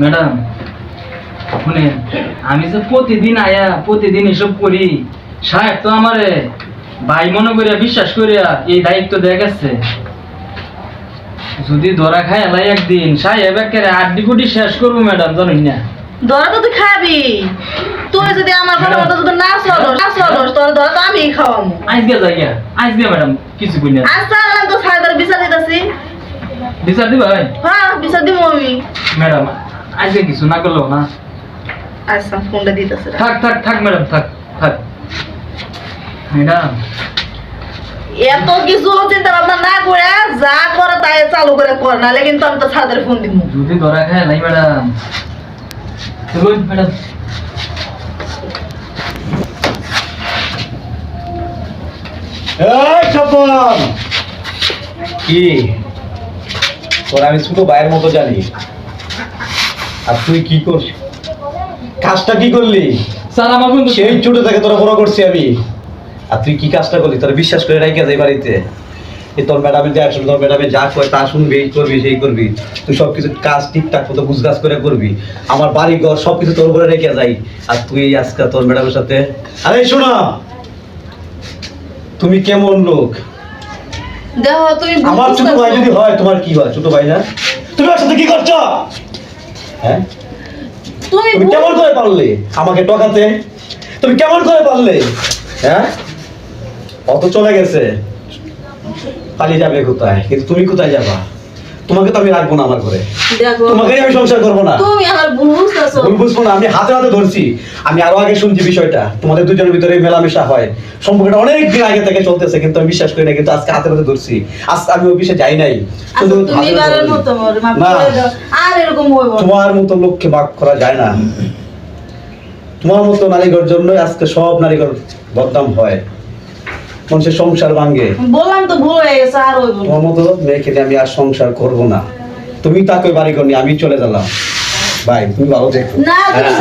Madam শুনেন, আমি যে প্রতিদিন আয়া প্রতিদিন এসব করি, সাহেব তো আমারে ভাই মনে করিয়া বিশ্বাস করিয়া এই দায়িত্ব দিয়ে গেছে। যদি ধরা খায় এলাই একদিন সাহেব একেবারে আড্ডি কুটি শেষ করবো ম্যাডাম, জানেন না? ধরা তো তুই খাবি, তুই যদি আমার কথা মতো যদি না চলস তোর ধরা তো আমি খাওয়াবো। আজকে যাইয়া আজকে ম্যাডাম কিছু কই না। আজ আল্লাহ তো সাইদার বিচার দিতেছি। বিচার দিবা? হ্যাঁ বিচার দিব আমি। ম্যাডাম আজকে কিছু না করলেও না। আচ্ছা ফোনটা দিতেছে। থাক থাক থাক ম্যাডাম, থাক থাক ম্যাডাম। এত কিছু চিন্তা ভাবনা না করে যা করে তাই চালু করে কর, নাহলে কিন্তু আমি তো সাদের ফোন দিব। যদি ধরা খায় নাই ম্যাডাম, চলুন ম্যাডাম। এই স্বপন, কি তোর আমি ছোট ভাইয়ের মতো জানি, আর তুই কি করছিস? কাজটা কি করলি? স্যার আমার বন্ধু সেই ছোট থেকে তোরা বড় করছি আমি, আর তুই কি কাজটা করলি? তোরা বিশ্বাস করে রাখি যাই বাড়িতে তোর ম্যাডামের যা তোর ম্যাডামে যা কয় তা শুনবি, এই করবি সেই করবি, তুই সবকিছু কাজ ঠিকঠাক মতো গুছগাছ করে করবি, আমার বাড়ি ঘর সবকিছু তোর উপরে রেখে যাই, আর তুই আজকে তোর ম্যাডামের সাথে। আরে শোনো, তুমি কেমন লোক? দেখো তুই আমার ছোট ভাই যদি হয় তোমার কি হয়? ছোট ভাই না? তুমি ওর সাথে কি করছো? হ্যাঁ, তুমি তুমি কেমন করে পারলে আমাকে টকাতে? তুমি কেমন করে পারলে? হ্যাঁ, অত চলে গেছে, পালিয়ে যাবে কোথায়? কিন্তু তুমি কোথায় যাবা? তোমাকে তো আমি রাখবো না আমার ঘরে, দেখো তোমাকে আমি সংসার করবো না। তুমি আমার ভুল বুঝতেছো। ভুল বুঝবো না, আমি হাতে হাতে ধরছি। আমি আরো আগে শুনছি বিষয়টা, তোমাদের দুজনের ভিতরে মেলামেশা হয়, সম্পর্কটা অনেক দিন আগে থেকে চলতেছে, কিন্তু আমি বিশ্বাস করি না, কিন্তু আজকে হাতে হাতে ধরছি। আজকে আমি অফিসে যাই নাই, শুধু আচ্ছা, তুমি হাতে হাতে এবারের ধরছি। মতো মোরে মাফ না, করে দাও। আর এরকম হইব না। তোমার মতো লোককে মাফ করা যায় না। তোমার মতো নারীগর জন্যই আজকে সব নারীগর বদনাম হয়, মানুষের সংসার ভাঙ্গে। বললাম তো ভুল হয়ে গেছে, আর হইব না। তোমার মতো মেয়েকে নিয়ে আমি আর সংসার করবো না। তুমি তাকে বাড়ি করনি, আমি চলে গেলাম। ভাই তুমি ভালো দেখো। না তুমি